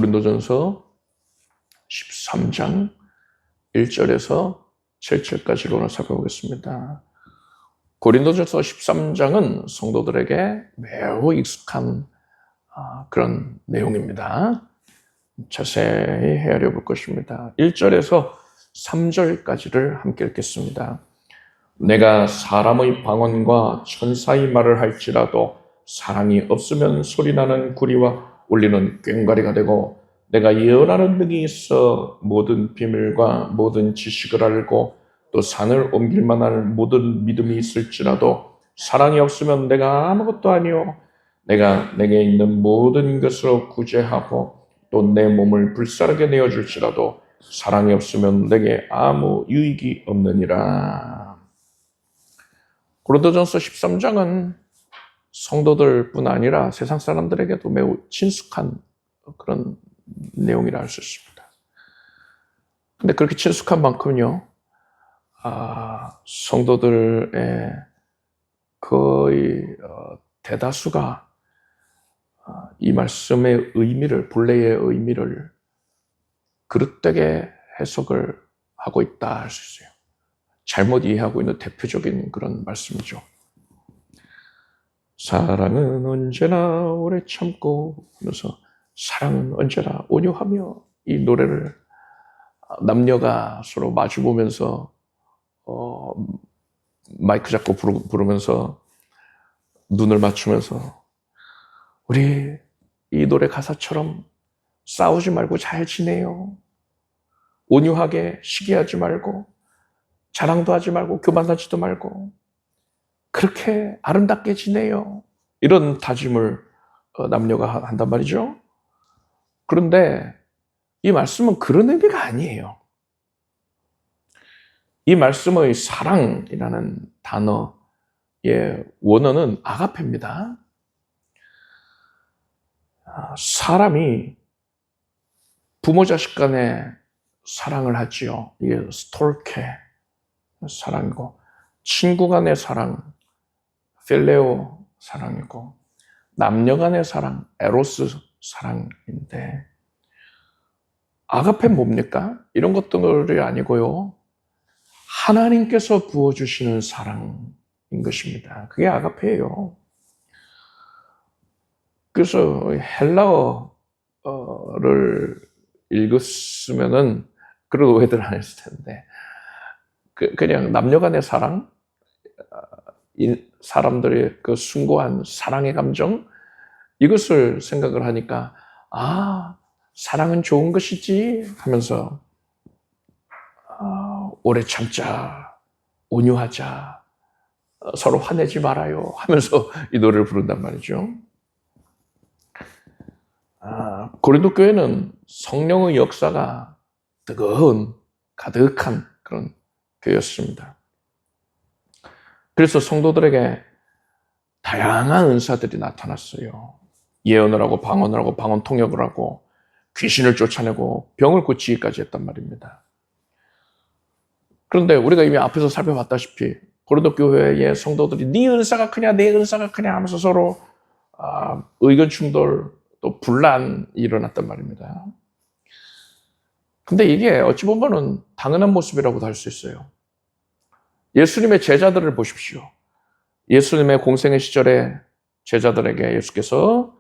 고린도전서 13장 1절에서 7절까지를 오늘 살펴보겠습니다. 고린도전서 13장은 성도들에게 매우 익숙한 그런 내용입니다. 자세히 헤아려 볼 것입니다. 1절에서 3절까지를 함께 읽겠습니다. 내가 사람의 방언과 천사의 말을 할지라도 사랑이 없으면 소리나는 구리와 울리는 꽹과리가 되고, 내가 예언하는 능이 있어 모든 비밀과 모든 지식을 알고 또 산을 옮길 만한 모든 믿음이 있을지라도 사랑이 없으면 내가 아무것도 아니요, 내가 내게 있는 모든 것으로 구제하고 또 내 몸을 불사르게 내어줄지라도 사랑이 없으면 내게 아무 유익이 없느니라. 고린도전서 13장은 성도들뿐 아니라 세상 사람들에게도 매우 친숙한 그런 내용이라 할 수 있습니다. 근데 그렇게 친숙한 만큼요, 성도들의 거의 대다수가 이 말씀의 의미를, 본래의 의미를 그릇되게 해석을 하고 있다 할 수 있어요. 잘못 이해하고 있는 대표적인 그런 말씀이죠. 사랑은 언제나 오래 참고 하면서 사랑은 언제나 온유하며, 이 노래를 남녀가 서로 마주보면서 마이크 잡고 부르면서 눈을 맞추면서 우리 이 노래 가사처럼 싸우지 말고 잘 지내요. 온유하게 시기하지 말고 자랑도 하지 말고 교만하지도 말고 그렇게 아름답게 지내요. 이런 다짐을 남녀가 한단 말이죠. 그런데 이 말씀은 그런 의미가 아니에요. 이 말씀의 사랑이라는 단어의 원어는 아가페입니다. 사람이 부모 자식 간에 사랑을 하지요. 이게 스톨케 사랑이고, 친구 간의 사랑 필레오 사랑이고, 남녀 간의 사랑 에로스 사랑인데, 아가페는 뭡니까? 이런 것들이 아니고요, 하나님께서 부어주시는 사랑인 것입니다. 그게 아가페예요. 그래서 헬라어를 읽었으면은 그런 오해들 안 했을 텐데, 그냥 남녀 간의 사랑, 사람들의 그 숭고한 사랑의 감정, 이것을 생각을 하니까 사랑은 좋은 것이지 하면서 오래 참자, 온유하자, 서로 화내지 말아요 하면서 이 노래를 부른단 말이죠. 고린도 교회는 성령의 역사가 뜨거운 가득한 그런 교회였습니다. 그래서 성도들에게 다양한 은사들이 나타났어요. 예언을 하고 방언을 하고 방언 통역을 하고 귀신을 쫓아내고 병을 고치기까지 했단 말입니다. 그런데 우리가 이미 앞에서 살펴봤다시피 고린도 교회의 성도들이 네 은사가 크냐 내 은사가 크냐 하면서 서로 의견 충돌 또 분란이 일어났단 말입니다. 근데 이게 어찌 보면은 당연한 모습이라고도 할 수 있어요. 예수님의 제자들을 보십시오. 예수님의 공생의 시절에 제자들에게 예수께서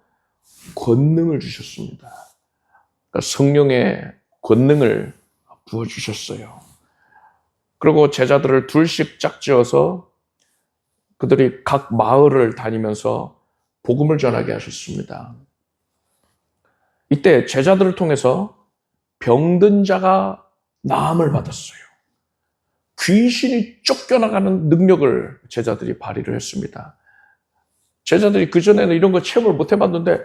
권능을 주셨습니다. 그러니까 성령의 권능을 부어주셨어요. 그리고 제자들을 둘씩 짝지어서 그들이 각 마을을 다니면서 복음을 전하게 하셨습니다. 이때 제자들을 통해서 병든 자가 나음을 받았어요. 귀신이 쫓겨나가는 능력을 제자들이 발휘를 했습니다. 제자들이 그전에는 이런 거 체험을 못 해봤는데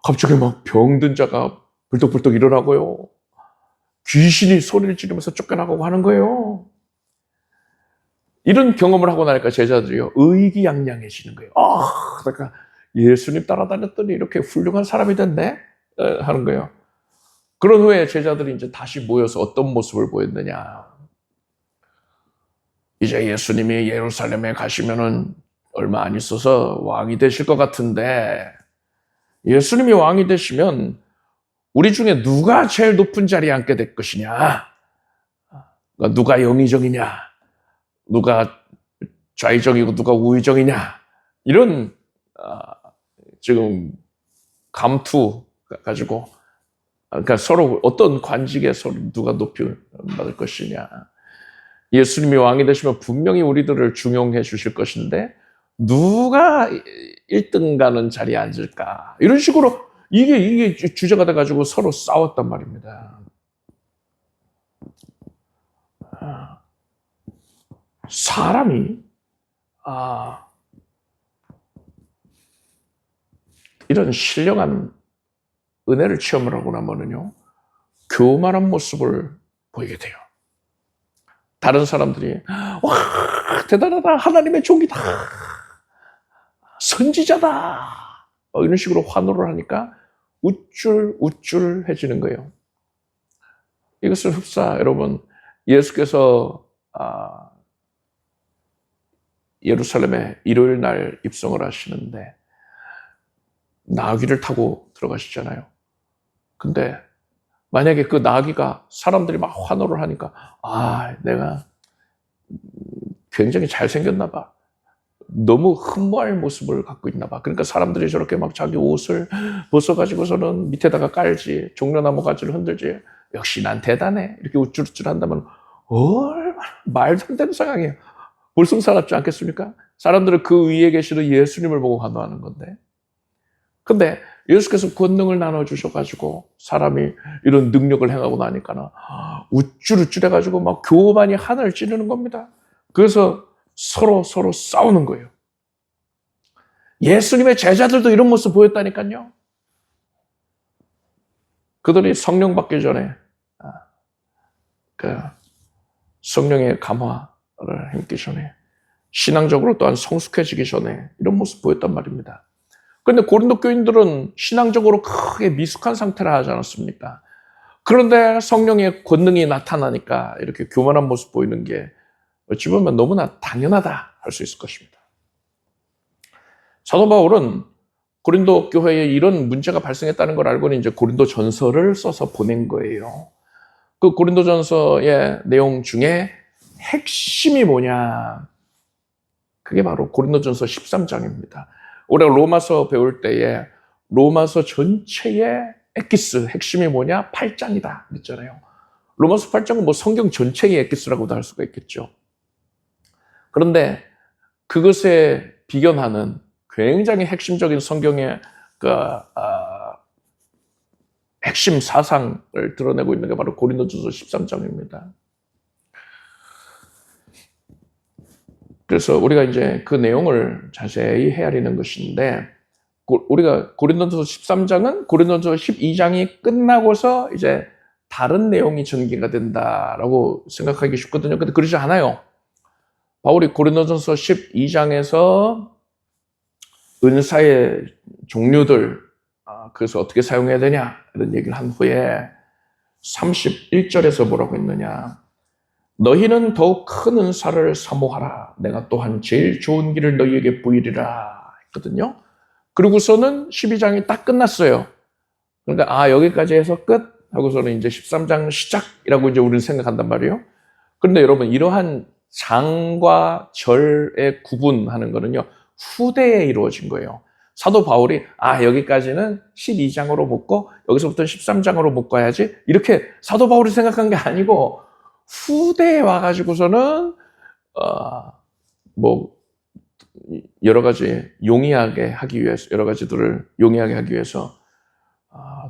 갑자기 막 병든 자가 벌떡벌떡 일어나고요, 귀신이 소리를 지르면서 쫓겨나가고 하는 거예요. 이런 경험을 하고 나니까 제자들이요, 의기양양해지는 거예요. 그러니까 예수님 따라다녔더니 이렇게 훌륭한 사람이 됐네 하는 거예요. 그런 후에 제자들이 이제 다시 모여서 어떤 모습을 보였느냐. 이제 예수님이 예루살렘에 가시면은 얼마 안 있어서 왕이 되실 것 같은데, 예수님이 왕이 되시면 우리 중에 누가 제일 높은 자리에 앉게 될 것이냐? 누가 영의정이냐? 누가 좌의정이고 누가 우의정이냐? 이런 지금 감투 가지고 그러니까 서로 어떤 관직에 서로 누가 높이 받을 것이냐. 예수님이 왕이 되시면 분명히 우리들을 중용해 주실 것인데 누가 1등 가는 자리에 앉을까? 이런 식으로 이게 주제가 돼가지고 서로 싸웠단 말입니다. 사람이 이런 신령한 은혜를 체험을 하고 나면은요, 교만한 모습을 보이게 돼요. 다른 사람들이 와 대단하다, 하나님의 종이다, 선지자다, 이런 식으로 환호를 하니까 우쭐우쭐해지는 거예요. 이것을 흡사 여러분, 예수께서 예루살렘에 일요일 날 입성을 하시는데 나귀를 타고 들어가시잖아요. 근데 만약에 그 나귀가 사람들이 막 환호를 하니까 내가 굉장히 잘생겼나 봐, 너무 흠모할 모습을 갖고 있나 봐, 그러니까 사람들이 저렇게 막 자기 옷을 벗어가지고서는 밑에다가 깔지, 종려나무 가지를 흔들지, 역시 난 대단해, 이렇게 우쭐우쭐 한다면 얼마나 말도 안 되는 상황이에요. 볼썽사납지 않겠습니까? 사람들은 그 위에 계시는 예수님을 보고 환호하는 건데, 근데 예수께서 권능을 나눠주셔가지고 사람이 이런 능력을 행하고 나니까는 우쭐우쭐해가지고 막 교만이 하늘을 찌르는 겁니다. 그래서 서로 싸우는 거예요. 예수님의 제자들도 이런 모습 보였다니까요. 그들이 성령 받기 전에 그 성령의 감화를 힘기 전에, 신앙적으로 또한 성숙해지기 전에 이런 모습 보였단 말입니다. 그런데 고린도 교인들은 신앙적으로 크게 미숙한 상태라 하지 않았습니까? 그런데 성령의 권능이 나타나니까 이렇게 교만한 모습 보이는 게 어찌 보면 너무나 당연하다 할 수 있을 것입니다. 사도 바울은 고린도 교회에 이런 문제가 발생했다는 걸 알고는 이제 고린도 전서를 써서 보낸 거예요. 그 고린도 전서의 내용 중에 핵심이 뭐냐? 그게 바로 고린도 전서 13장입니다. 우리가 로마서 배울 때에 로마서 전체의 엑기스, 핵심이 뭐냐? 8장이다 그랬잖아요. 로마서 8장은 뭐 성경 전체의 엑기스라고도 할 수가 있겠죠. 그런데 그것에 비견하는 굉장히 핵심적인 성경의 핵심 사상을 드러내고 있는 게 바로 고린도전서 13장입니다. 그래서 우리가 이제 그 내용을 자세히 헤아리는 것인데, 우리가 고린도전서 13장은 고린도전서 12장이 끝나고서 이제 다른 내용이 전개가 된다라고 생각하기 쉽거든요. 근데 그러지 않아요. 바울이 고린도전서 12장에서 은사의 종류들, 그래서 어떻게 사용해야 되냐 이런 얘기를 한 후에 31절에서 뭐라고 했느냐? 너희는 더욱 큰 은사를 사모하라. 내가 또한 제일 좋은 길을 너희에게 보이리라 했거든요. 그리고서는 12장이 딱 끝났어요. 그러니까 여기까지 해서 끝 하고서는 이제 13장 시작이라고 이제 우리는 생각한단 말이에요. 그런데 여러분, 이러한 장과 절의 구분하는 거는요, 후대에 이루어진 거예요. 사도 바울이 여기까지는 12장으로 묶고 여기서부터 13장으로 묶어야지, 이렇게 사도 바울이 생각한 게 아니고 후대에 와가지고서는 여러 가지 용이하게 하기 위해서, 여러 가지들을 용이하게 하기 위해서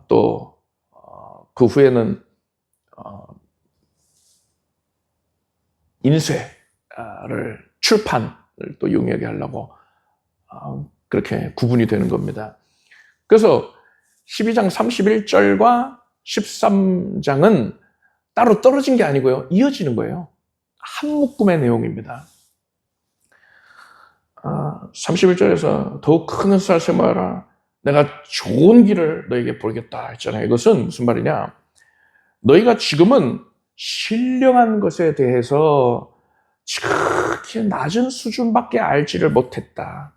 또 그 후에는 인쇄를, 출판을 또 용이하게 하려고 그렇게 구분이 되는 겁니다. 그래서 12장 31절과 13장은 따로 떨어진 게 아니고요, 이어지는 거예요. 한 묶음의 내용입니다. 31절에서 더욱 큰 은사를 사모하라. 내가 좋은 길을 너에게 보이겠다 했잖아요. 이것은 무슨 말이냐? 너희가 지금은 신령한 것에 대해서 지극히 낮은 수준밖에 알지를 못했다.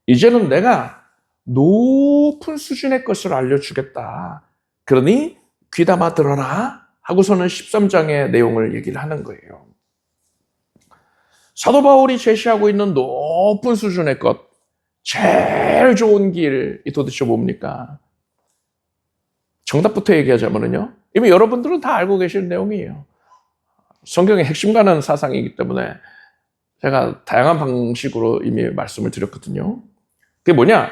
이제는 내가 높은 수준의 것을 알려주겠다. 그러니 귀담아 들어라 하고서는 13장의 내용을 얘기를 하는 거예요. 사도 바울이 제시하고 있는 높은 수준의 것, 제일 좋은 길이 도대체 뭡니까? 정답부터 얘기하자면요, 이미 여러분들은 다 알고 계시는 내용이에요. 성경의 핵심 가는 사상이기 때문에 제가 다양한 방식으로 이미 말씀을 드렸거든요. 그게 뭐냐?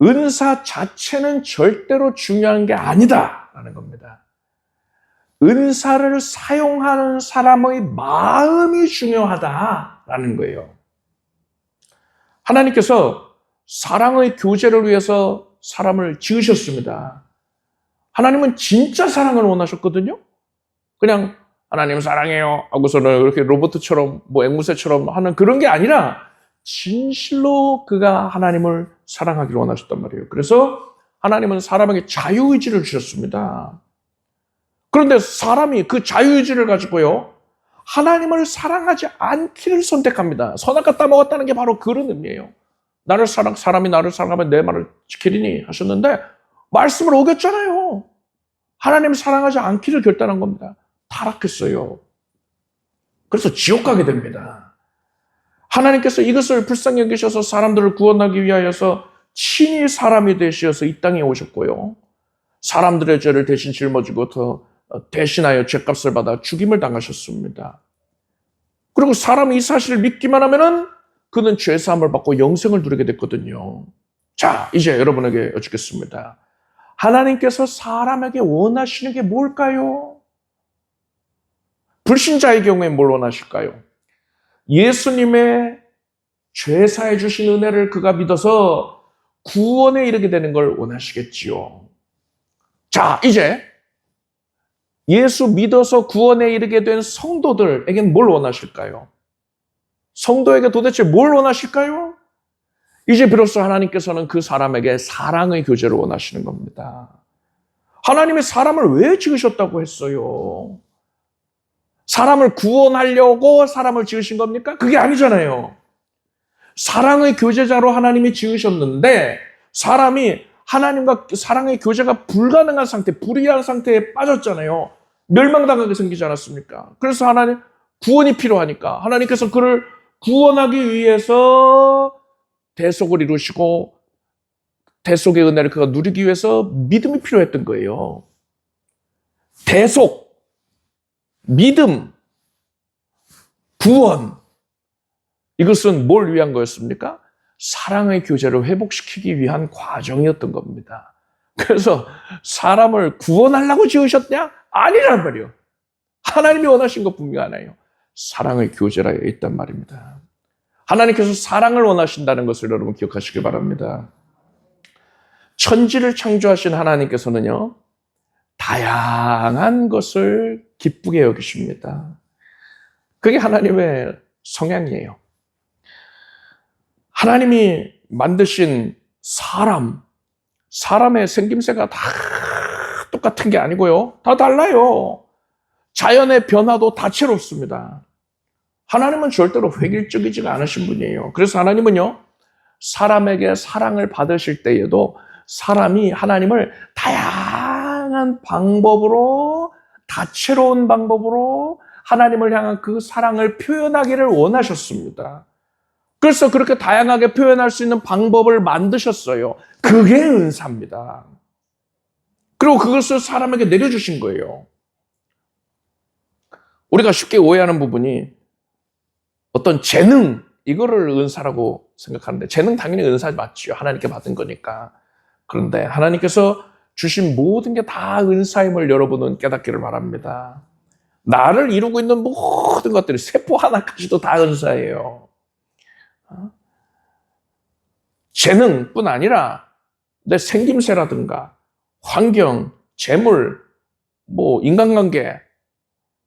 은사 자체는 절대로 중요한 게 아니다라는 겁니다. 은사를 사용하는 사람의 마음이 중요하다라는 거예요. 하나님께서 사랑의 교제를 위해서 사람을 지으셨습니다. 하나님은 진짜 사랑을 원하셨거든요. 그냥 하나님 사랑해요 하고서는 이렇게 로봇처럼 뭐 앵무새처럼 하는 그런 게 아니라 진실로 그가 하나님을 사랑하기를 원하셨단 말이에요. 그래서 하나님은 사람에게 자유의지를 주셨습니다. 그런데 사람이 그 자유의지를 가지고요, 하나님을 사랑하지 않기를 선택합니다. 선악과 따먹었다는 게 바로 그런 의미예요. 사람이 나를 사랑하면 내 말을 지키리니 하셨는데 말씀을 어겼잖아요. 하나님을 사랑하지 않기를 결단한 겁니다. 타락했어요. 그래서 지옥 가게 됩니다. 하나님께서 이것을 불쌍히 여기셔서 사람들을 구원하기 위하여서 친히 사람이 되셔서 이 땅에 오셨고요, 사람들의 죄를 대신 짊어지고 대신하여 죄값을 받아 죽임을 당하셨습니다. 그리고 사람이 이 사실을 믿기만 하면은 그는 죄사함을 받고 영생을 누리게 됐거든요. 자, 이제 여러분에게 여쭙겠습니다. 하나님께서 사람에게 원하시는 게 뭘까요? 불신자의 경우에 뭘 원하실까요? 예수님의 죄사해 주신 은혜를 그가 믿어서 구원에 이르게 되는 걸 원하시겠지요. 자, 이제 예수 믿어서 구원에 이르게 된 성도들에게는 뭘 원하실까요? 성도에게 도대체 뭘 원하실까요? 이제 비로소 하나님께서는 그 사람에게 사랑의 교제를 원하시는 겁니다. 하나님이 사람을 왜 지으셨다고 했어요? 사람을 구원하려고 사람을 지으신 겁니까? 그게 아니잖아요. 사랑의 교제자로 하나님이 지으셨는데 사람이 하나님과 사랑의 교제가 불가능한 상태, 불의한 상태에 빠졌잖아요. 멸망당하게 생기지 않았습니까? 그래서 하나님 구원이 필요하니까 하나님께서 그를 구원하기 위해서 대속을 이루시고 대속의 은혜를 그가 누리기 위해서 믿음이 필요했던 거예요. 대속, 믿음, 구원, 이것은 뭘 위한 거였습니까? 사랑의 교제를 회복시키기 위한 과정이었던 겁니다. 그래서 사람을 구원하려고 지으셨냐? 아니란 말이에요. 하나님이 원하신 것뿐이 아니에요. 사랑의 교제라 있단 말입니다. 하나님께서 사랑을 원하신다는 것을 여러분 기억하시길 바랍니다. 천지를 창조하신 하나님께서는요, 다양한 것을 기쁘게 여기십니다. 그게 하나님의 성향이에요. 하나님이 만드신 사람의 생김새가 다 똑같은 게 아니고요, 다 달라요. 자연의 변화도 다채롭습니다. 하나님은 절대로 획일적이지가 않으신 분이에요. 그래서 하나님은요, 사람에게 사랑을 받으실 때에도 사람이 하나님을 다양한 방법으로, 다채로운 방법으로 하나님을 향한 그 사랑을 표현하기를 원하셨습니다. 그래서 그렇게 다양하게 표현할 수 있는 방법을 만드셨어요. 그게 은사입니다. 그리고 그것을 사람에게 내려주신 거예요. 우리가 쉽게 오해하는 부분이 어떤 재능, 이거를 은사라고 생각하는데, 재능 당연히 은사 맞죠. 하나님께 받은 거니까. 그런데 하나님께서 주신 모든 게 다 은사임을 여러분은 깨닫기를 바랍니다. 나를 이루고 있는 모든 것들이, 세포 하나까지도 다 은사예요. 재능뿐 아니라 내 생김새라든가 환경, 재물, 인간관계,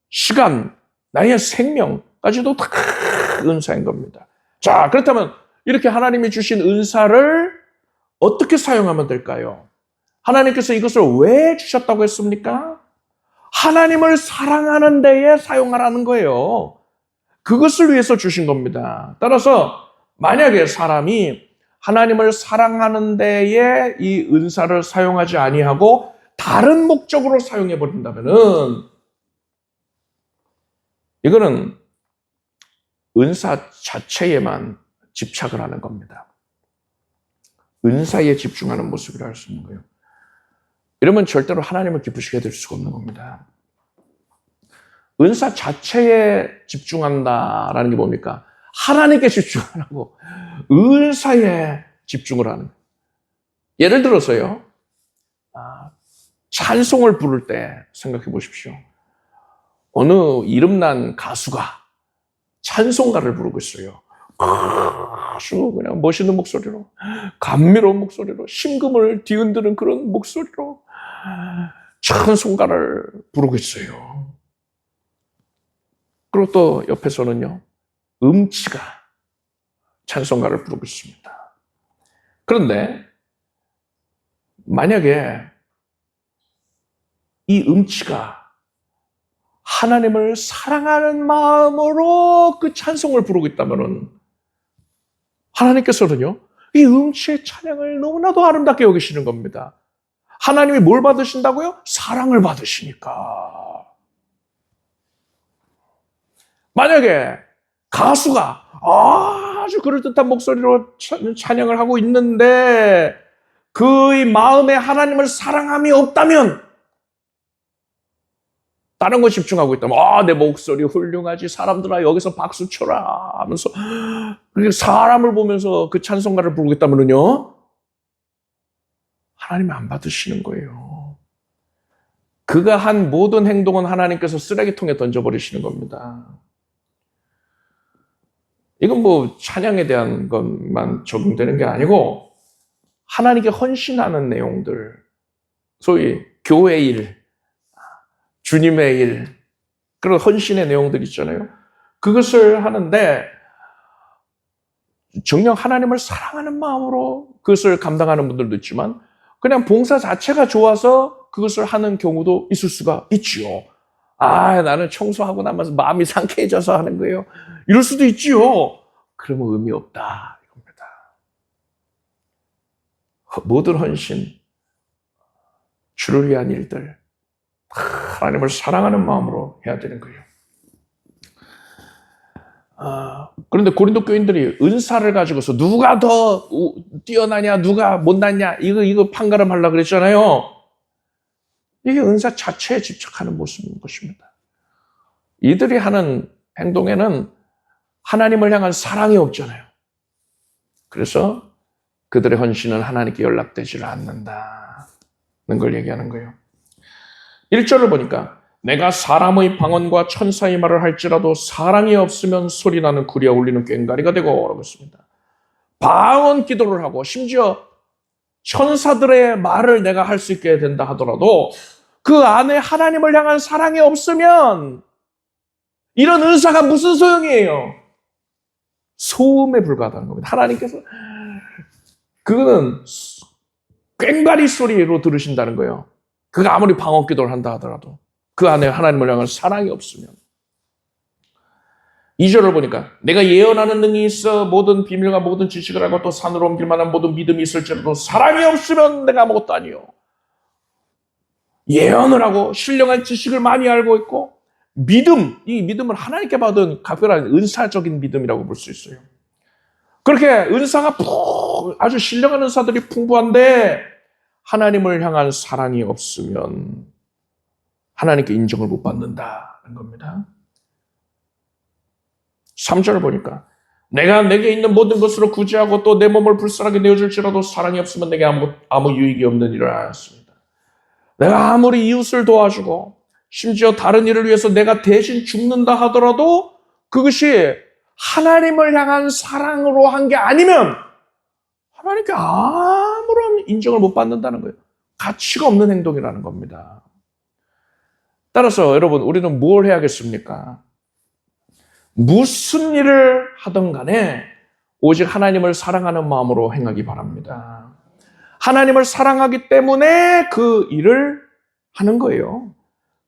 시간, 나의 생명까지도 다 은사인 겁니다. 자, 그렇다면 이렇게 하나님이 주신 은사를 어떻게 사용하면 될까요? 하나님께서 이것을 왜 주셨다고 했습니까? 하나님을 사랑하는 데에 사용하라는 거예요. 그것을 위해서 주신 겁니다. 따라서 만약에 사람이 하나님을 사랑하는 데에 이 은사를 사용하지 아니하고 다른 목적으로 사용해 버린다면은 이거는 은사 자체에만 집착을 하는 겁니다. 은사에 집중하는 모습이라 할 수 있는 거예요. 이러면 절대로 하나님을 기쁘시게 해드릴 수가 없는 겁니다. 은사 자체에 집중한다라는 게 뭡니까? 하나님께 집중 안 하고 은사에 집중을 하는 거예요. 예를 들어서요, 찬송을 부를 때 생각해 보십시오. 어느 이름난 가수가 찬송가를 부르고 있어요. 아주 그냥 멋있는 목소리로, 감미로운 목소리로, 심금을 뒤흔드는 그런 목소리로 찬송가를 부르고 있어요. 그리고 또 옆에서는요, 음치가 찬송가를 부르고 있습니다. 그런데 만약에 이 음치가 하나님을 사랑하는 마음으로 그 찬송을 부르고 있다면 하나님께서는요, 이 음치의 찬양을 너무나도 아름답게 여기시는 겁니다. 하나님이 뭘 받으신다고요? 사랑을 받으시니까. 만약에 가수가 아주 그럴듯한 목소리로 찬양을 하고 있는데 그의 마음에 하나님을 사랑함이 없다면, 다른 거 집중하고 있다면, 내 목소리 훌륭하지, 사람들아 여기서 박수 쳐라 하면서 사람을 보면서 그 찬송가를 부르고 있다면요, 하나님이 안 받으시는 거예요. 그가 한 모든 행동은 하나님께서 쓰레기통에 던져버리시는 겁니다. 이건 뭐 찬양에 대한 것만 적용되는 게 아니고 하나님께 헌신하는 내용들, 소위 교회 일, 주님의 일, 그런 헌신의 내용들 있잖아요. 그것을 하는데 정녕 하나님을 사랑하는 마음으로 그것을 감당하는 분들도 있지만 그냥 봉사 자체가 좋아서 그것을 하는 경우도 있을 수가 있지요. 나는 청소하고 나면서 마음이 상쾌해져서 하는 거예요. 이럴 수도 있지요. 그러면 의미 없다 이겁니다. 모든 헌신, 주를 위한 일들, 하나님을 사랑하는 마음으로 해야 되는 거예요. 그런데 고린도 교인들이 은사를 가지고서 누가 더 뛰어나냐, 누가 못났냐, 이거 판가름하려고 그랬잖아요. 이게 은사 자체에 집착하는 모습인 것입니다. 이들이 하는 행동에는 하나님을 향한 사랑이 없잖아요. 그래서 그들의 헌신은 하나님께 연락되지 않는다는 걸 얘기하는 거예요. 1절을 보니까 내가 사람의 방언과 천사의 말을 할지라도 사랑이 없으면 소리나는 구리와 울리는 꽹과리가 되고 라고 했습니다. 방언 기도를 하고 심지어 천사들의 말을 내가 할 수 있게 된다 하더라도 그 안에 하나님을 향한 사랑이 없으면 이런 은사가 무슨 소용이에요? 소음에 불과하다는 겁니다. 하나님께서 그거는 꽹과리 소리로 들으신다는 거예요. 그가 아무리 방언 기도를 한다 하더라도 그 안에 하나님을 향한 사랑이 없으면. 2절을 보니까 내가 예언하는 능이 있어 모든 비밀과 모든 지식을 알고 또 산으로 옮길 만한 모든 믿음이 있을지라도 사랑이 없으면 내가 아무것도 아니요. 예언을 하고 신령한 지식을 많이 알고 있고 이 믿음은 하나님께 받은 각별한 은사적인 믿음이라고 볼 수 있어요. 그렇게 은사가 아주 신령한 은사들이 풍부한데 하나님을 향한 사랑이 없으면 하나님께 인정을 못 받는다는 겁니다. 3절을 보니까 내가 내게 있는 모든 것으로 구제하고 또 내 몸을 불쌍하게 내어줄지라도 사랑이 없으면 내게 아무 유익이 없는 일을 하였습니다. 내가 아무리 이웃을 도와주고 심지어 다른 일을 위해서 내가 대신 죽는다 하더라도 그것이 하나님을 향한 사랑으로 한 게 아니면 하나님께 아무런 인정을 못 받는다는 거예요. 가치가 없는 행동이라는 겁니다. 따라서 여러분, 우리는 뭘 해야겠습니까? 무슨 일을 하든 간에 오직 하나님을 사랑하는 마음으로 행하기 바랍니다. 하나님을 사랑하기 때문에 그 일을 하는 거예요.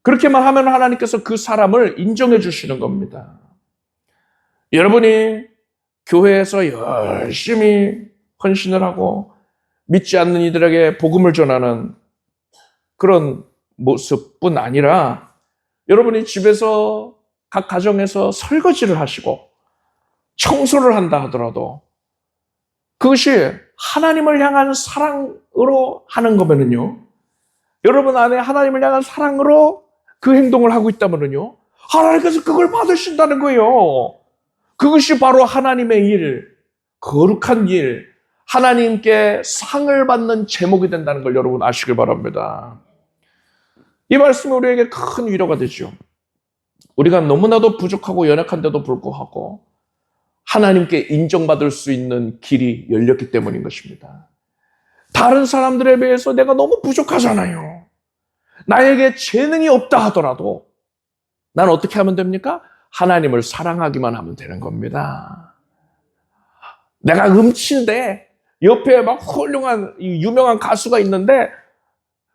그렇게만 하면 하나님께서 그 사람을 인정해 주시는 겁니다. 여러분이 교회에서 열심히 헌신을 하고 믿지 않는 이들에게 복음을 전하는 그런 모습뿐 아니라 여러분이 집에서 각 가정에서 설거지를 하시고 청소를 한다 하더라도 그것이 하나님을 향한 사랑으로 하는 거면은요, 여러분 안에 하나님을 향한 사랑으로 그 행동을 하고 있다면은요, 하나님께서 그걸 받으신다는 거예요. 그것이 바로 하나님의 일, 거룩한 일, 하나님께 상을 받는 제목이 된다는 걸 여러분 아시길 바랍니다. 이 말씀이 우리에게 큰 위로가 되죠. 우리가 너무나도 부족하고 연약한데도 불구하고 하나님께 인정받을 수 있는 길이 열렸기 때문인 것입니다. 다른 사람들에 비해서 내가 너무 부족하잖아요. 나에게 재능이 없다 하더라도 난 어떻게 하면 됩니까? 하나님을 사랑하기만 하면 되는 겁니다. 내가 음치인데 옆에 막 훌륭한 유명한 가수가 있는데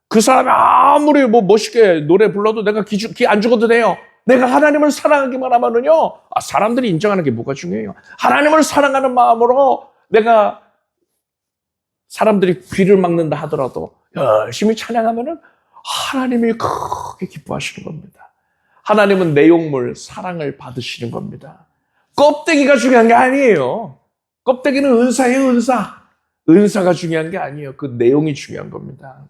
그 사람이 아무리 멋있게 노래 불러도 내가 귀 안 죽어도 돼요. 내가 하나님을 사랑하기만 하면은요, 사람들이 인정하는 게 뭐가 중요해요? 하나님을 사랑하는 마음으로 내가 사람들이 귀를 막는다 하더라도 열심히 찬양하면은 하나님이 크게 기뻐하시는 겁니다. 하나님은 내용물, 사랑을 받으시는 겁니다. 껍데기가 중요한 게 아니에요. 껍데기는 은사예요, 은사. 은사가 중요한 게 아니에요. 그 내용이 중요한 겁니다.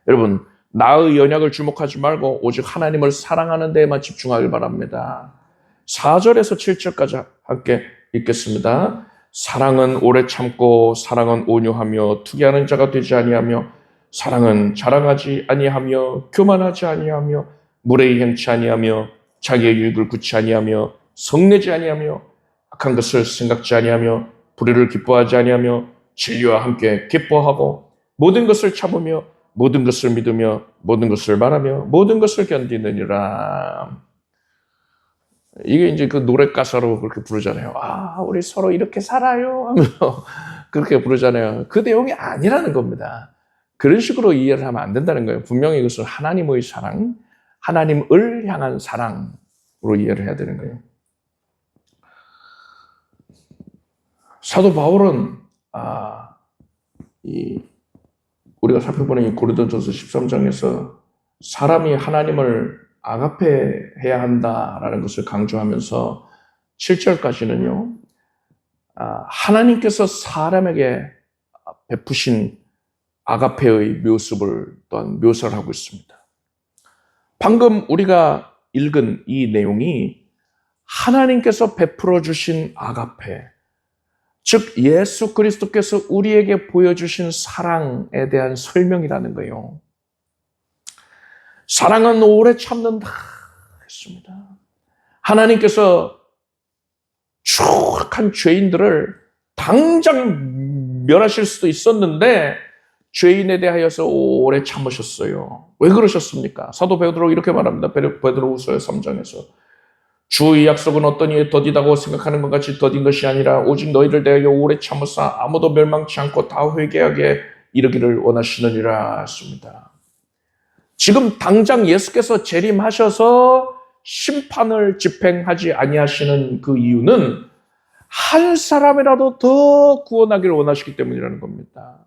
여러분, 나의 연약을 주목하지 말고 오직 하나님을 사랑하는 데에만 집중하길 바랍니다. 4절에서 7절까지 함께 읽겠습니다. 사랑은 오래 참고 사랑은 온유하며 투기하는 자가 되지 아니하며 사랑은 자랑하지 아니하며 교만하지 아니하며 무례히 행치 아니하며 자기의 유익을 굳지 아니하며 성내지 아니하며 악한 것을 생각지 아니하며 불의를 기뻐하지 아니하며 진리와 함께 기뻐하고 모든 것을 참으며 모든 것을 믿으며 모든 것을 말하며 모든 것을 견디느니라. 이게 이제 그 노래 가사로 그렇게 부르잖아요. 우리 서로 이렇게 살아요 하면서 그렇게 부르잖아요. 그 내용이 아니라는 겁니다. 그런 식으로 이해를 하면 안 된다는 거예요. 분명히 이것은 하나님의 사랑, 하나님을 향한 사랑으로 이해를 해야 되는 거예요. 사도 바울은 우리가 살펴보는 이 고린도전서 13장에서 사람이 하나님을 아가페해야 한다라는 것을 강조하면서 7절까지는요, 하나님께서 사람에게 베푸신 아가페의 모습을 또한 묘사를 하고 있습니다. 방금 우리가 읽은 이 내용이 하나님께서 베풀어 주신 아가페, 즉 예수 그리스도께서 우리에게 보여주신 사랑에 대한 설명이라는 거예요. 사랑은 오래 참는다 했습니다. 하나님께서 추악한 죄인들을 당장 멸하실 수도 있었는데 죄인에 대하여서 오래 참으셨어요. 왜 그러셨습니까? 사도 베드로 이렇게 말합니다. 베드로후서 3장에서 주의 약속은 어떤 이에 더디다고 생각하는 것 같이 더딘 것이 아니라 오직 너희를 대하여 오래 참으사 아무도 멸망치 않고 다 회개하게 이르기를 원하시느니라 했습니다. 지금 당장 예수께서 재림하셔서 심판을 집행하지 아니하시는 그 이유는 한 사람이라도 더 구원하기를 원하시기 때문이라는 겁니다.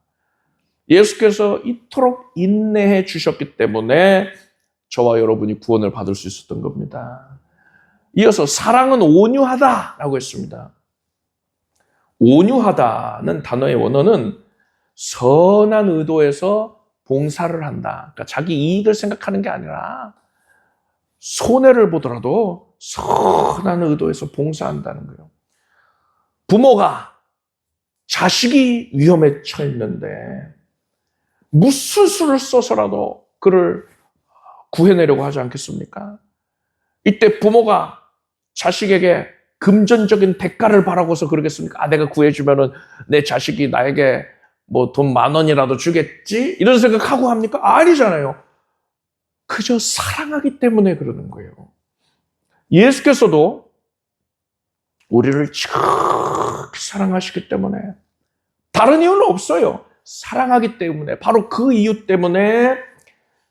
예수께서 이토록 인내해 주셨기 때문에 저와 여러분이 구원을 받을 수 있었던 겁니다. 이어서 사랑은 온유하다라고 했습니다. 온유하다는 단어의 원어는 선한 의도에서 봉사를 한다. 그러니까 자기 이익을 생각하는 게 아니라 손해를 보더라도 선한 의도에서 봉사한다는 거예요. 부모가 자식이 위험에 처했는데 무슨 수를 써서라도 그를 구해내려고 하지 않겠습니까? 이때 부모가 자식에게 금전적인 대가를 바라고서 그러겠습니까? 내가 구해주면은 내 자식이 나에게 뭐 돈 10,000원이라도 주겠지? 이런 생각하고 합니까? 아니잖아요. 그저 사랑하기 때문에 그러는 거예요. 예수께서도 우리를 지극히 사랑하시기 때문에 다른 이유는 없어요. 사랑하기 때문에, 바로 그 이유 때문에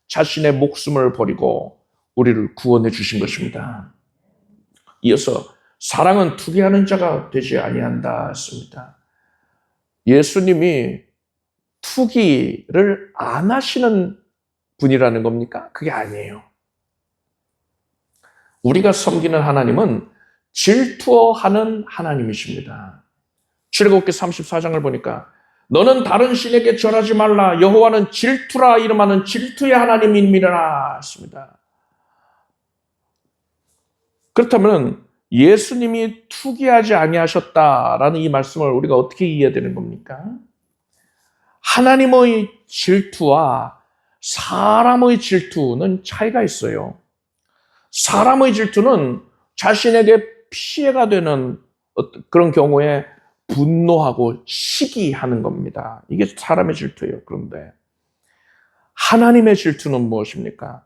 자신의 목숨을 버리고 우리를 구원해 주신 것입니다. 이어서 사랑은 투기하는 자가 되지 아니한다 했습니다. 예수님이 투기를 안 하시는 분이라는 겁니까? 그게 아니에요. 우리가 섬기는 하나님은 질투하는 하나님이십니다. 출애굽기 34장을 보니까 너는 다른 신에게 절하지 말라. 여호와는 질투라 이름하는 질투의 하나님임이라 했습니다. 그렇다면 예수님이 투기하지 아니하셨다라는 이 말씀을 우리가 어떻게 이해해야 되는 겁니까? 하나님의 질투와 사람의 질투는 차이가 있어요. 사람의 질투는 자신에게 피해가 되는 그런 경우에 분노하고 시기하는 겁니다. 이게 사람의 질투예요. 그런데 하나님의 질투는 무엇입니까?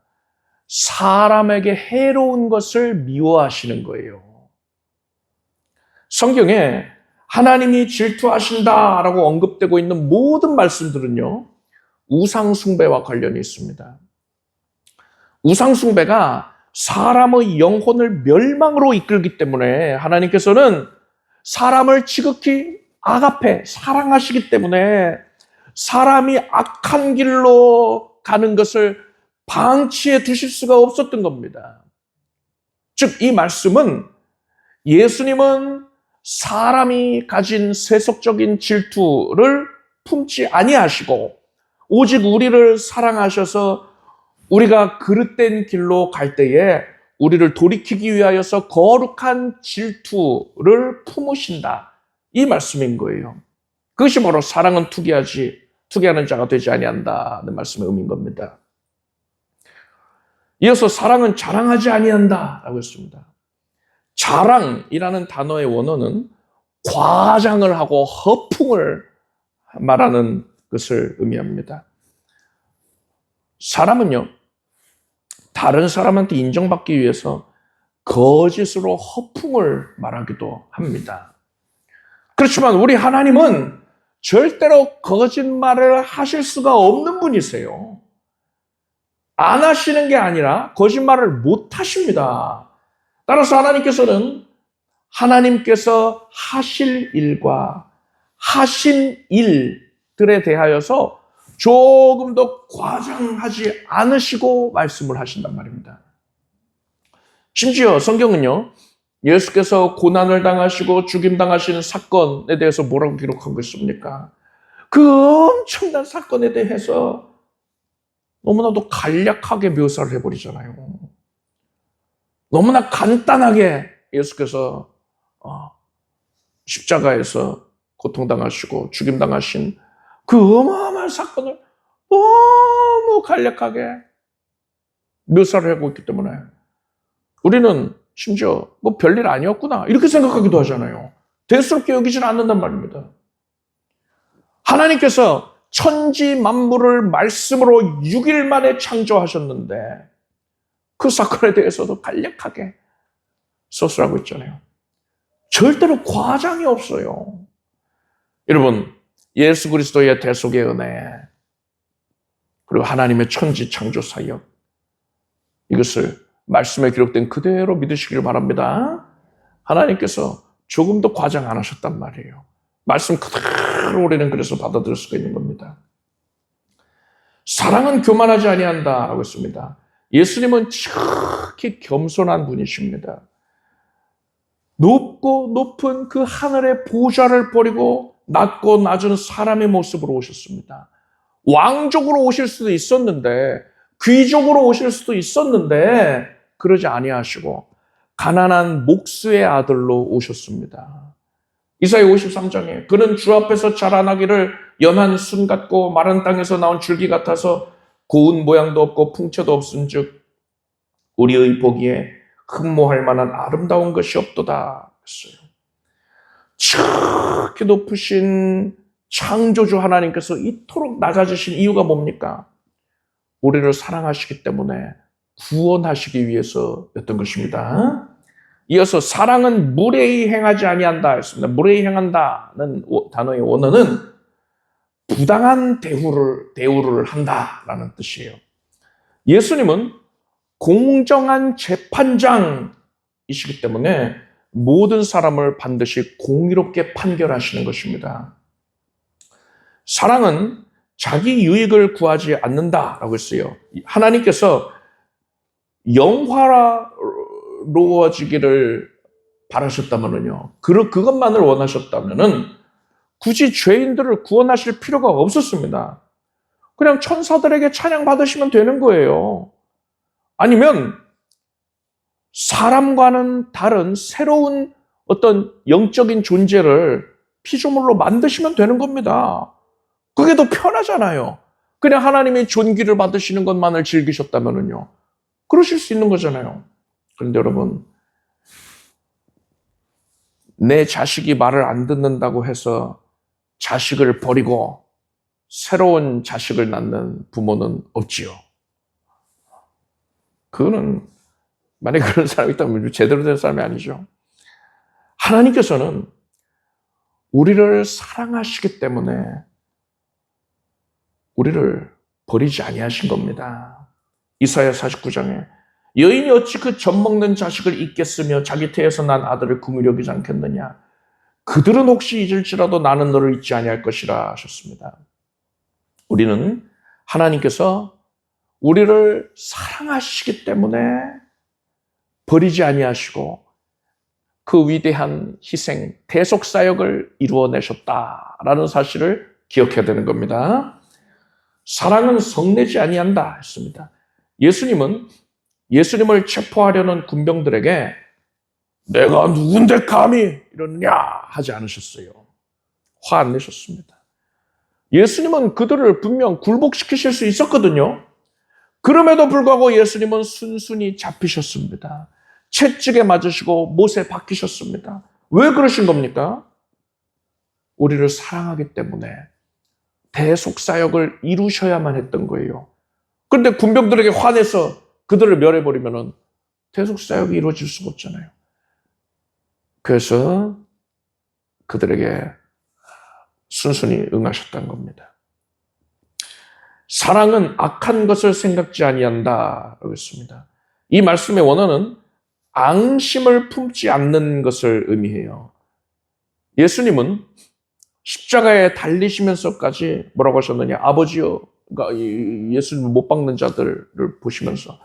사람에게 해로운 것을 미워하시는 거예요. 성경에 하나님이 질투하신다라고 언급되고 있는 모든 말씀들은요, 우상숭배와 관련이 있습니다. 우상숭배가 사람의 영혼을 멸망으로 이끌기 때문에 하나님께서는 사람을 지극히 아가페, 사랑하시기 때문에 사람이 악한 길로 가는 것을 방치해 두실 수가 없었던 겁니다. 즉, 이 말씀은 예수님은 사람이 가진 세속적인 질투를 품지 아니하시고 오직 우리를 사랑하셔서 우리가 그릇된 길로 갈 때에 우리를 돌이키기 위하여서 거룩한 질투를 품으신다. 이 말씀인 거예요. 그것이 바로 사랑은 투기하는 자가 되지 아니한다는 말씀의 의미인 겁니다. 이어서 사랑은 자랑하지 아니한다라고 했습니다. 자랑이라는 단어의 원어는 과장을 하고 허풍을 말하는 것을 의미합니다. 사람은요, 다른 사람한테 인정받기 위해서 거짓으로 허풍을 말하기도 합니다. 그렇지만 우리 하나님은 절대로 거짓말을 하실 수가 없는 분이세요. 안 하시는 게 아니라 거짓말을 못 하십니다. 따라서 하나님께서 하실 일과 하신 일들에 대하여서 조금 더 과장하지 않으시고 말씀을 하신단 말입니다. 심지어 성경은요, 예수께서 고난을 당하시고 죽임당하시는 사건에 대해서 뭐라고 기록한 것입니까? 그 엄청난 사건에 대해서 너무나도 간략하게 묘사를 해버리잖아요. 너무나 간단하게 예수께서 십자가에서 고통당하시고 죽임당하신 그 어마어마한 사건을 너무 간략하게 묘사를 하고 있기 때문에 우리는 심지어 뭐 별일 아니었구나 이렇게 생각하기도 하잖아요. 대수롭게 여기지는 않는단 말입니다. 하나님께서 천지 만물을 말씀으로 6일 만에 창조하셨는데 그 사건에 대해서도 간략하게 서술하고 있잖아요. 절대로 과장이 없어요. 여러분, 예수 그리스도의 대속의 은혜 그리고 하나님의 천지 창조 사역 이것을 말씀에 기록된 그대로 믿으시길 바랍니다. 하나님께서 조금도 과장 안 하셨단 말이에요. 말씀 그대로 우리는 그래서 받아들일 수가 있는 겁니다. 사랑은 교만하지 아니한다라고 했습니다. 예수님은 지극히 겸손한 분이십니다. 높고 높은 그 하늘의 보좌를 버리고 낮고 낮은 사람의 모습으로 오셨습니다. 왕족으로 오실 수도 있었는데 귀족으로 오실 수도 있었는데 그러지 아니하시고 가난한 목수의 아들로 오셨습니다. 이사야 53장에 그는 주 앞에서 자라나기를 연한 순 같고 마른 땅에서 나온 줄기 같아서 고운 모양도 없고 풍채도 없은즉 우리의 보기에 흠모할 만한 아름다운 것이 없도다 했어요. 저렇게 높으신 창조주 하나님께서 이토록 낮아지신 이유가 뭡니까? 우리를 사랑하시기 때문에 구원하시기 위해서였던 것입니다. 이어서 사랑은 무례히 행하지 아니한다 했습니다. 무례히 행한다는 단어의 원어는 부당한 대우를 한다라는 뜻이에요. 예수님은 공정한 재판장이시기 때문에 모든 사람을 반드시 공의롭게 판결하시는 것입니다. 사랑은 자기 유익을 구하지 않는다라고 했어요. 하나님께서 영화로워지기를 바라셨다면요. 그것만을 원하셨다면은 굳이 죄인들을 구원하실 필요가 없었습니다. 그냥 천사들에게 찬양 받으시면 되는 거예요. 아니면 사람과는 다른 새로운 어떤 영적인 존재를 피조물로 만드시면 되는 겁니다. 그게 더 편하잖아요. 그냥 하나님이 존귀를 받으시는 것만을 즐기셨다면요. 그러실 수 있는 거잖아요. 그런데 여러분, 내 자식이 말을 안 듣는다고 해서 자식을 버리고 새로운 자식을 낳는 부모는 없지요. 그거는 만약에 그런 사람이 있다면 제대로 된 사람이 아니죠. 하나님께서는 우리를 사랑하시기 때문에 우리를 버리지 아니하신 겁니다. 이사야 49장에 여인이 어찌 그 젖먹는 자식을 잊겠으며 자기 태에서 난 아들을 긍휼히 여기지 않겠느냐. 그들은 혹시 잊을지라도 나는 너를 잊지 아니할 것이라 하셨습니다. 우리는 하나님께서 우리를 사랑하시기 때문에 버리지 아니하시고 그 위대한 희생, 대속사역을 이루어내셨다라는 사실을 기억해야 되는 겁니다. 사랑은 성내지 아니한다 했습니다. 예수님을 체포하려는 군병들에게 내가 누군데 감히 이러느냐 하지 않으셨어요. 화 안 내셨습니다. 예수님은 그들을 분명 굴복시키실 수 있었거든요. 그럼에도 불구하고 예수님은 순순히 잡히셨습니다. 채찍에 맞으시고 못에 박히셨습니다. 왜 그러신 겁니까? 우리를 사랑하기 때문에 대속사역을 이루셔야만 했던 거예요. 그런데 군병들에게 화내서 그들을 멸해버리면 대속사역이 이루어질 수가 없잖아요. 그래서 그들에게 순순히 응하셨다는 겁니다. 사랑은 악한 것을 생각지 아니한다라고 했습니다. 이 말씀의 원어는 앙심을 품지 않는 것을 의미해요. 예수님은 십자가에 달리시면서까지 뭐라고 하셨느냐? 아버지여, 그러니까 예수님을 못 박는 자들을 보시면서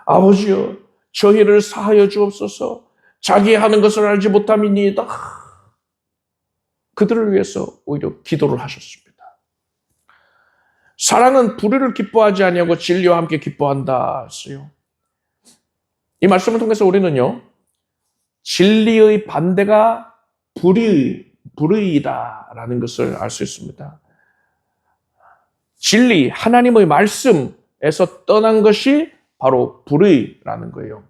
아버지여, 저희를 사하여 주옵소서. 자기 하는 것을 알지 못함이니이다. 그들을 위해서 오히려 기도를 하셨습니다. 사랑은 불의를 기뻐하지 아니하고 진리와 함께 기뻐한다 했어요. 이 말씀을 통해서 우리는요, 진리의 반대가 불의이다라는 것을 알 수 있습니다. 진리, 하나님의 말씀에서 떠난 것이 바로 불의라는 거예요.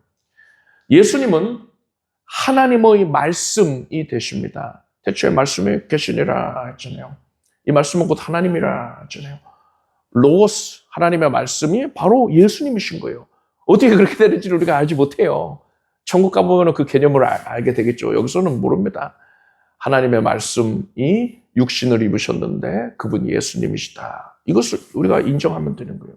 예수님은 하나님의 말씀이 되십니다. 태초에 말씀이 계시니라 했잖아요. 이 말씀은 곧 하나님이라 했잖아요. 로고스, 하나님의 말씀이 바로 예수님이신 거예요. 어떻게 그렇게 되는지를 우리가 알지 못해요. 천국 가보면 그 개념을 알게 되겠죠. 여기서는 모릅니다. 하나님의 말씀이 육신을 입으셨는데 그분이 예수님이시다. 이것을 우리가 인정하면 되는 거예요.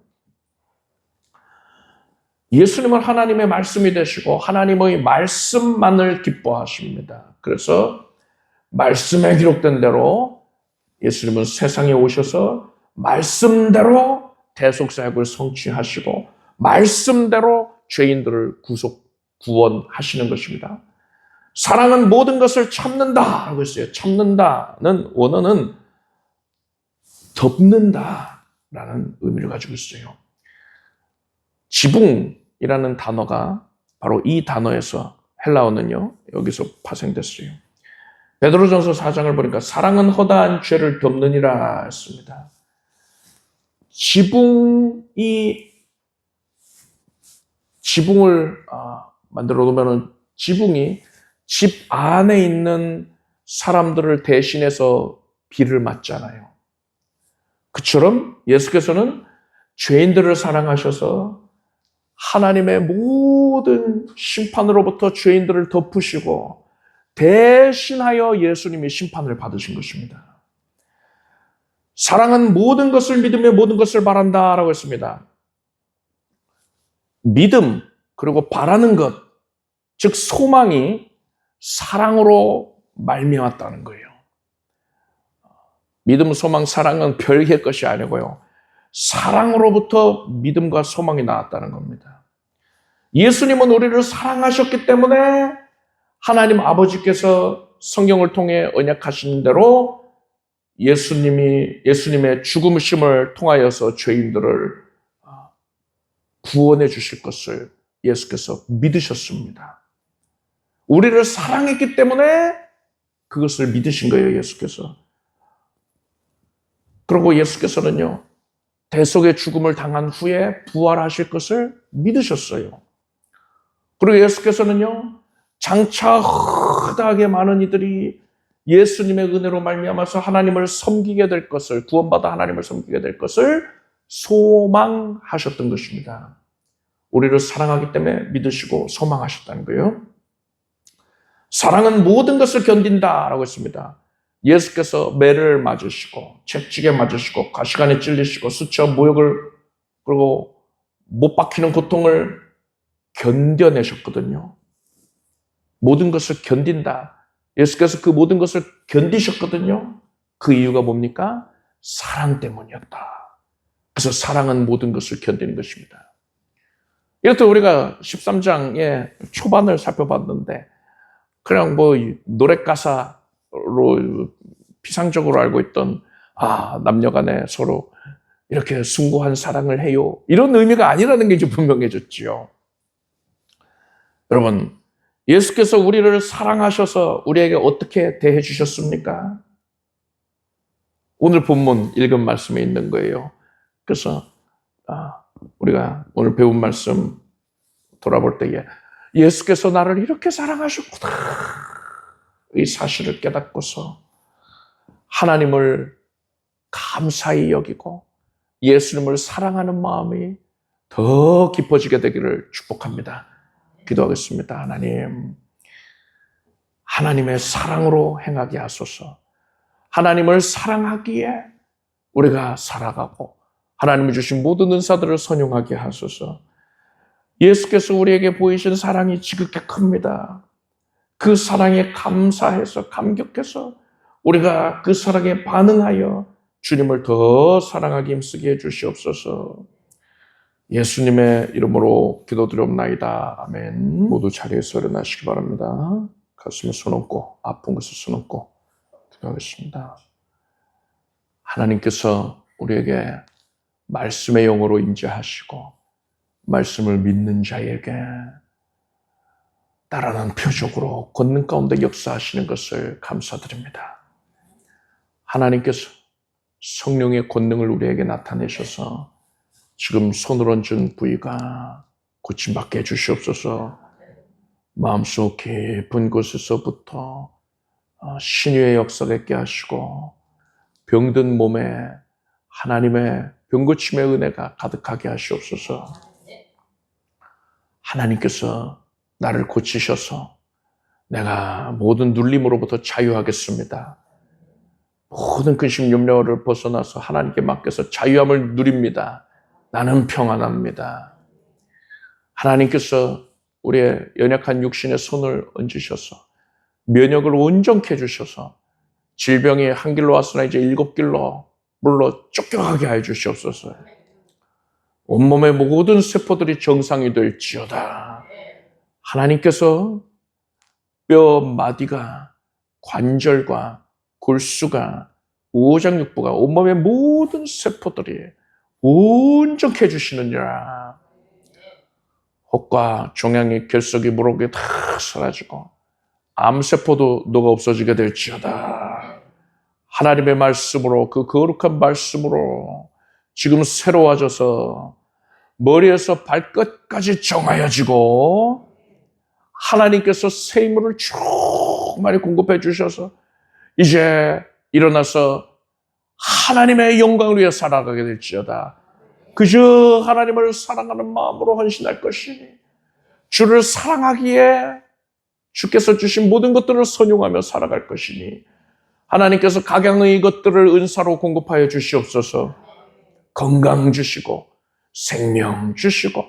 예수님은 하나님의 말씀이 되시고 하나님의 말씀만을 기뻐하십니다. 그래서 말씀에 기록된 대로 예수님은 세상에 오셔서 말씀대로 대속사역을 성취하시고 말씀대로 죄인들을 구원하시는 것입니다. 사랑은 모든 것을 참는다라고 했어요. 참는다는 원어는 덮는다라는 의미를 가지고 있어요. 지붕이라는 단어가 바로 이 단어에서 헬라어는요, 여기서 파생됐어요. 베드로전서 4장을 보니까 사랑은 허다한 죄를 덮느니라 했습니다. 지붕을 만들어 놓으면 지붕이 집 안에 있는 사람들을 대신해서 비를 맞잖아요. 그처럼 예수께서는 죄인들을 사랑하셔서 하나님의 모든 심판으로부터 죄인들을 덮으시고 대신하여 예수님이 심판을 받으신 것입니다. 사랑은 모든 것을 믿으며 모든 것을 바란다라고 했습니다. 믿음 그리고 바라는 것, 즉 소망이 사랑으로 말미암았다는 거예요. 믿음, 소망, 사랑은 별개의 것이 아니고요. 사랑으로부터 믿음과 소망이 나왔다는 겁니다. 예수님은 우리를 사랑하셨기 때문에 하나님 아버지께서 성경을 통해 언약하신 대로 예수님의 죽음심을 통하여서 죄인들을 구원해 주실 것을 예수께서 믿으셨습니다. 우리를 사랑했기 때문에 그것을 믿으신 거예요, 예수께서. 그리고 예수께서는요, 대속의 죽음을 당한 후에 부활하실 것을 믿으셨어요. 그리고 예수께서는요, 장차 허다하게 많은 이들이 예수님의 은혜로 말미암아서 하나님을 섬기게 될 것을, 구원받아 하나님을 섬기게 될 것을 소망하셨던 것입니다. 우리를 사랑하기 때문에 믿으시고 소망하셨다는 거예요. 사랑은 모든 것을 견딘다라고 했습니다. 예수께서 매를 맞으시고 채찍에 맞으시고 가시관에 찔리시고 수쳐 모욕을 그리고 못 박히는 고통을 견뎌내셨거든요. 모든 것을 견딘다. 예수께서 그 모든 것을 견디셨거든요. 그 이유가 뭡니까? 사랑 때문이었다. 그래서 사랑은 모든 것을 견디는 것입니다. 이렇듯 우리가 13장의 초반을 살펴봤는데 그냥 뭐 노래 가사로 피상적으로 알고 있던 남녀간에 서로 이렇게 숭고한 사랑을 해요. 이런 의미가 아니라는 게 이제 분명해졌지요. 여러분, 예수께서 우리를 사랑하셔서 우리에게 어떻게 대해 주셨습니까? 오늘 본문 읽은 말씀에 있는 거예요. 그래서 우리가 오늘 배운 말씀 돌아볼 때에 예수께서 나를 이렇게 사랑하셨구나 이 사실을 깨닫고서 하나님을 감사히 여기고 예수님을 사랑하는 마음이 더 깊어지게 되기를 축복합니다. 기도하겠습니다. 하나님의 사랑으로 행하게 하소서. 하나님을 사랑하기에 우리가 살아가고 하나님이 주신 모든 은사들을 선용하게 하소서. 예수께서 우리에게 보이신 사랑이 지극히 큽니다. 그 사랑에 감사해서 감격해서 우리가 그 사랑에 반응하여 주님을 더 사랑하기 힘쓰게 해주시옵소서. 예수님의 이름으로 기도드리옵나이다. 아멘. 모두 자리에서 일어나시기 바랍니다. 가슴에 손 얹고 아픈 것을 손 얹고 기도하겠습니다. 하나님께서 우리에게 말씀의 영으로 임재하시고 말씀을 믿는 자에게 따라하는 표적으로 권능 가운데 역사하시는 것을 감사드립니다. 하나님께서 성령의 권능을 우리에게 나타내셔서 지금 손을 얹은 부위가 고침받게 해주시옵소서. 마음속 깊은 곳에서부터 신유의 역사가 있게 하시고 병든 몸에 하나님의 병고침의 은혜가 가득하게 하시옵소서. 하나님께서 나를 고치셔서 내가 모든 눌림으로부터 자유하겠습니다. 모든 근심 염려를 벗어나서 하나님께 맡겨서 자유함을 누립니다. 나는 평안합니다. 하나님께서 우리의 연약한 육신에 손을 얹으셔서 면역을 온전케 해주셔서 질병이 한 길로 왔으나 이제 7길로 물로 쫓겨가게 해 주시옵소서. 온몸의 모든 세포들이 정상이 될지어다. 하나님께서 뼈 마디가 관절과 골수가 오장육부가 온몸의 모든 세포들이 온전케 해주시느니라. 혹과 종양이 결석이 무럭이 다 사라지고 암세포도 녹아 없어지게 될지어다. 하나님의 말씀으로 그 거룩한 말씀으로 지금 새로워져서 머리에서 발끝까지 정하여지고 하나님께서 새 힘을 충만히 공급해 주셔서 이제 일어나서 하나님의 영광을 위해 살아가게 될지어다. 그저 하나님을 사랑하는 마음으로 헌신할 것이니 주를 사랑하기에 주께서 주신 모든 것들을 선용하며 살아갈 것이니 하나님께서 각양의 것들을 은사로 공급하여 주시옵소서. 건강 주시고 생명 주시고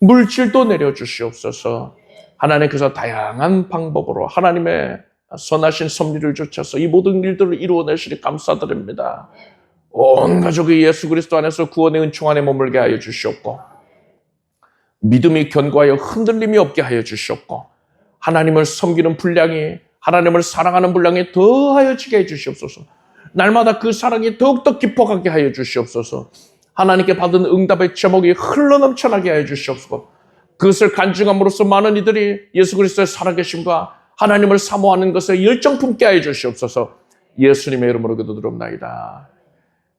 물질도 내려주시옵소서. 하나님께서 다양한 방법으로 하나님의 선하신 섭리를 쫓아서 이 모든 일들을 이루어내시니 감사드립니다. 온 가족이 예수 그리스도 안에서 구원의 은총 안에 머물게 하여 주시옵고 믿음이 견고하여 흔들림이 없게 하여 주시옵고 하나님을 섬기는 분량이 하나님을 사랑하는 분량이 더하여지게 해 주시옵소서. 날마다 그 사랑이 더욱더 깊어가게 하여 주시옵소서. 하나님께 받은 응답의 제목이 흘러넘쳐나게 하여 주시옵소서. 그것을 간증함으로써 많은 이들이 예수 그리스도의 살아계심과 하나님을 사모하는 것에 열정 품게 하여 주시옵소서. 예수님의 이름으로 기도드립나이다.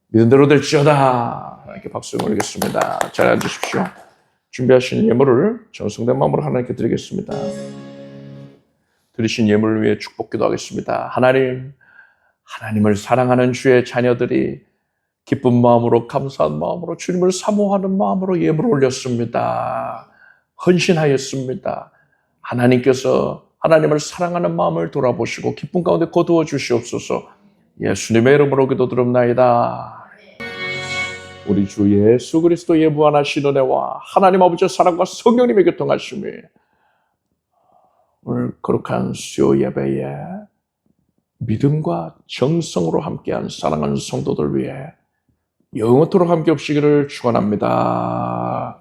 믿은 대로 될지어다. 이렇게 박수 올리겠습니다. 잘 앉으십시오. 준비하신 예물을 정성된 마음으로 하나님께 드리겠습니다. 드리신 예물을 위해 축복 기도하겠습니다. 하나님을 사랑하는 주의 자녀들이 기쁜 마음으로 감사한 마음으로 주님을 사모하는 마음으로 예물을 올렸습니다. 헌신하였습니다. 하나님께서 하나님을 사랑하는 마음을 돌아보시고 기쁨 가운데 거두어 주시옵소서. 예수님의 이름으로 기도드립나이다. 우리 주 예수 그리스도의 무한하신 은혜와 하나님 아버지의 사랑과 성령님의 교통하심이 오늘 거룩한 수요 예배에 믿음과 정성으로 함께한 사랑하는 성도들 위해 영원토록 함께 없시기를 축원합니다.